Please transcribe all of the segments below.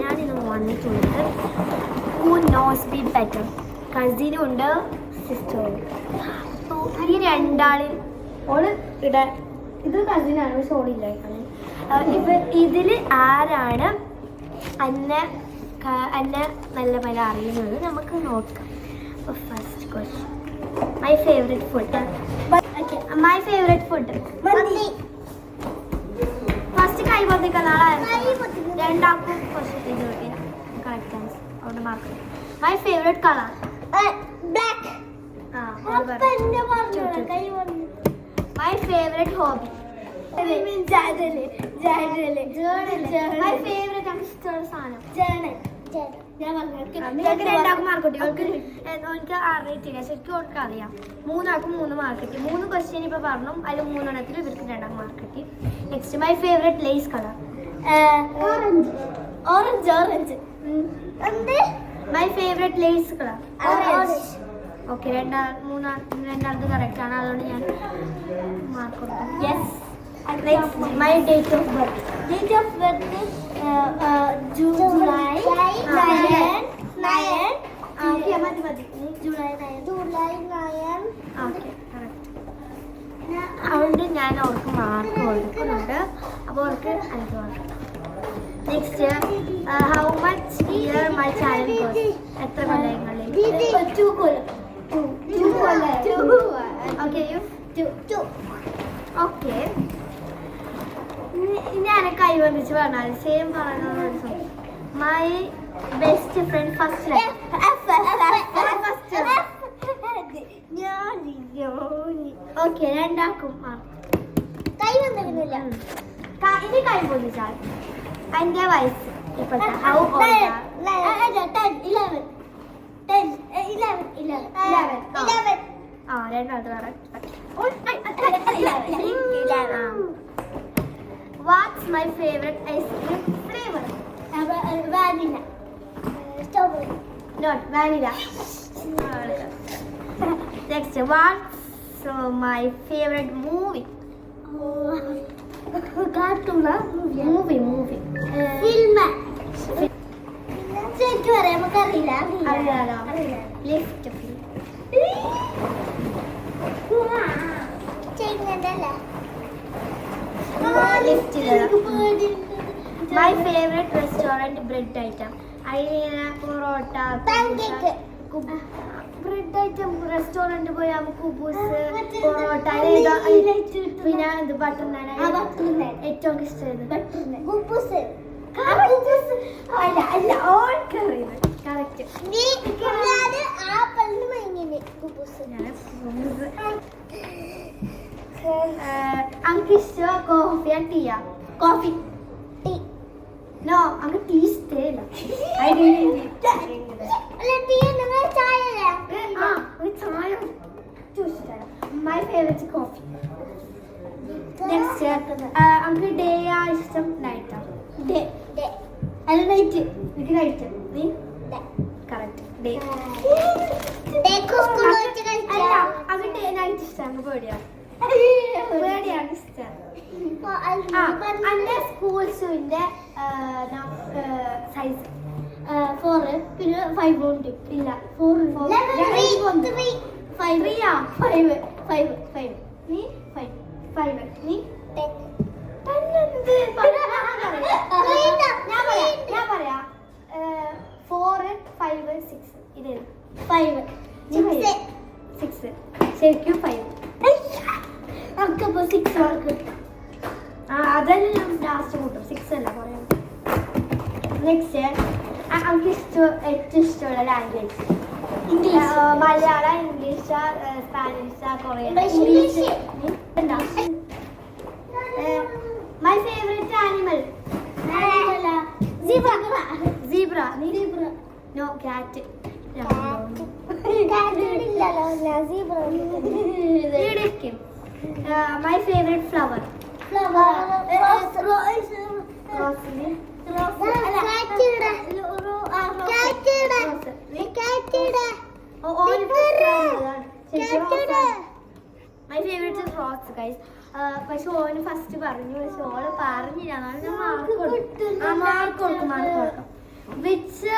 ഞാനിന്ന് വന്നിട്ടുള്ളത് who knows B better. കസിനും ഉണ്ട് സിസ്റ്ററും ഉണ്ട്. അപ്പോൾ ഈ രണ്ടാളിൽ ഓള് ഇവിടെ ഇത് കസിനാണ്, പക്ഷെ ഓളില്ല. ഇതിൽ ആരാണ് അന്നെ നല്ല പല അറിയുന്നത് നമുക്ക് നോക്കാം. അപ്പോൾ first question, my favourite food. My favourite food first കൈ പൊത്തിക്കുന്ന ആളായിരുന്നു. രണ്ടാൾക്കും ക്വസ്റ്റ്യൻ കറക്റ്റ് ആൻസർ അവിടെ mark. My favourite colour black. My favourite hobby. My favourite ഇഷ്ടമുള്ള സാധനം നിങ്ങൾക്ക് രണ്ടാൾക്കും മാർക്ക് കിട്ടി. എനിക്ക് അറിയത്തില്ല, ശരിക്കും അവർക്ക് അറിയാം. മൂന്നാൾക്കും 3 മാർക്ക് കിട്ടി. 3 ക്വസ്റ്റ്യൻ ഇപ്പൊ പറഞ്ഞു, അതിൽ 3 ഇവർക്ക് 2 മാർക്ക് കിട്ടി. Next, my favourite Lay's colour orange. My favourite Lay's colour okay. രണ്ടാമത് കറക്റ്റ് ആണ്, അതുകൊണ്ട് ഞാൻ മാർക്ക് കൊടുക്കാം. Yes. My date of birth. July 9. അതുകൊണ്ട് ഞാൻ അവർക്ക് മാർക്ക് കൊടുക്കുന്നുണ്ട്. അപ്പോൾ അവർക്ക് 5 mark. Next, how much year my channel cost. എത്ര കൊല്ലങ്ങളിൽ? 2 കൊല്ലം. ഓക്കെ. ഞാൻ കൈ വന്നിച്ച് പറഞ്ഞാൽ സെയിം പറയുന്നത്. My best friend first. Okay, രണ്ടാക്കും കൈ വന്നിരുന്നില്ല. ഇനി കൈ പൊന്നിച്ചാൽ എൻ്റെ വയസ്സ് ഇപ്പോഴത്തെ. What's my favorite ice cream flavor? Vanilla. Strawberry. Not vanilla. Next, what's my favorite movie? Cartoon movie. Film. ശരിക്കും പറയാം, നമുക്കറിയില്ല. Lift film. My favourite restaurant bread item. അതിന് പൊറോട്ട, ബ്രെഡ് ഐറ്റം റെസ്റ്റോറൻറ്റ് പോയി നമുക്ക് കുബൂസ്, പൊറോട്ട, പിന്നെ ഇത് ബട്ടർ നാൻ. ഏറ്റവും ഇഷ്ടമായത് ബട്ടർ നാൻ. കുബൂസ് അല്ല ഓൾക്കറിയുന്നത് കറക്റ്റ്. അങ്ങക്ക് ഇഷ്ടം കോഫി ആൻഡ് ടീയാ? കോഫി. ടീ. നോ, അങ്ങ് ടീ ഇഷ്ടമില്ല. My favourite coffee. നെക്സ്റ്റ്, അങ്ങ് ഡേ ആ ഇഷ്ടം നൈറ്റാ? ഡേ. അല്ല നൈറ്റ്. എനിക്ക് നൈറ്റ്. നീ കറക്റ്റ് ഡേ. അല്ല, അങ്ങ് ഡേ നൈറ്റ് ഇഷ്ടമാണ്. പേടിയാണ് ഇഷ്ടം. എൻ്റെ സ്കൂൾ ഷൂവിൻ്റെ സൈസ് 4, പിന്നെ 5 ഉണ്ട്. ഇല്ല, 4 5. നീ 5. നീ 10. ഞാൻ പറയാ 4, 5, 6. ഇത് 5. 6. ശരിക്കും 5. നമുക്കപ്പോൾ 6 മാർക്ക്. അതെല്ലാം ഞാൻ ലാസ്റ്റ് കൂട്ടും. 6 അല്ല പറയാം. നെക്സ്റ്റ്, നമുക്ക് ഏറ്റവും ഇഷ്ടമുള്ള language. English. Malayalam, English, Spanish, Korean. English. My favourite animal. Zebra. No, cat. My favourite flower. My favourite is rose guys. പക്ഷെ ഓന് ഫസ്റ്റ് പറഞ്ഞു, പക്ഷെ ഓള് പറഞ്ഞില്ല. ഞാൻ മാർക്ക് കൊടുത്തു. മാർക്ക് കൊടുക്കും. വിച്ച്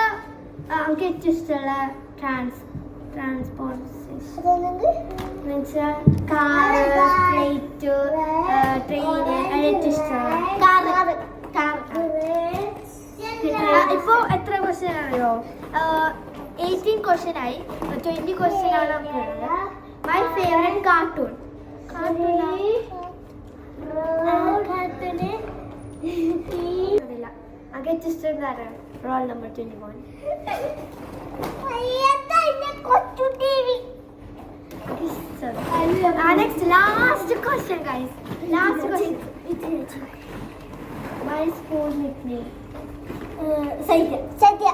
നമുക്ക് ഏറ്റവും ഇഷ്ടമുള്ള ട്രാൻസ്പോർട്ട് കാറ്, ഫ്ലൈറ്റ്, ട്രെയിന്, ഏറ്റവും ഇഷ്ടമുള്ള ഇപ്പൊ എത്ര ക്വസ്റ്റ്യൻ അറിയോ? 18 ക്വസ്റ്റ്യൻ ആയി. 20 ക്വസ്റ്റ്യൻ ആണ് നമുക്ക്. മൈ ഫേവറേറ്റ് കാർട്ടൂൺ അകറ്റ് ഇഷ്ടം roll number 21. Next, last question, guys. Last question. My school nickname. Satya.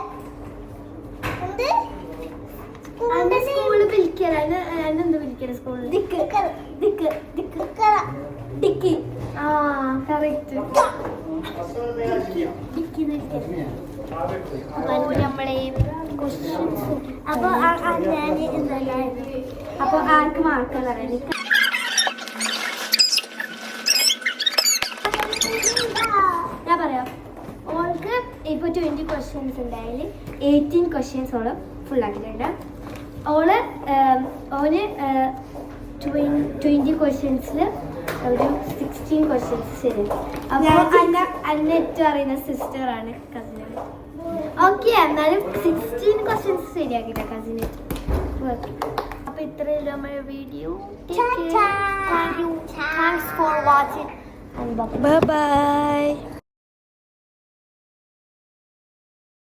And school വിളിക്കലാണ്. എന്ത് വിളിക്കണ സ്കൂളിൽ? ഡിക്കി. കറക്റ്റ്. അപ്പൊ ആർക്ക് മാർക്ക് പറയാം? ഞാൻ പറയാം. ഓൾക്ക് ഇപ്പൊ 20 ക്വസ്റ്റ്യൻസ് ഉണ്ടായാലും 18 ക്വസ്റ്റ്യൻസോളം ഫുൾ ആക്കിയിട്ടുണ്ട്. ഓന് 20 ക്വസ്റ്റ്യൻസിൽ ഒരു 16 ക്വസ്റ്റ്യൻസ് ശരി. അപ്പോൾ അന്നെ ഏറ്റവും അറിയുന്ന സിസ്റ്ററാണ് കസിനാണ്. ഓക്കെ, എന്നാലും 16 ക്വസ്റ്റ്യൻസ് ശരിയാക്കില്ല കസിനായിട്ട്. അപ്പോൾ ഇത്രയും നമ്മുടെ video. Thanks for watching. Bye bye.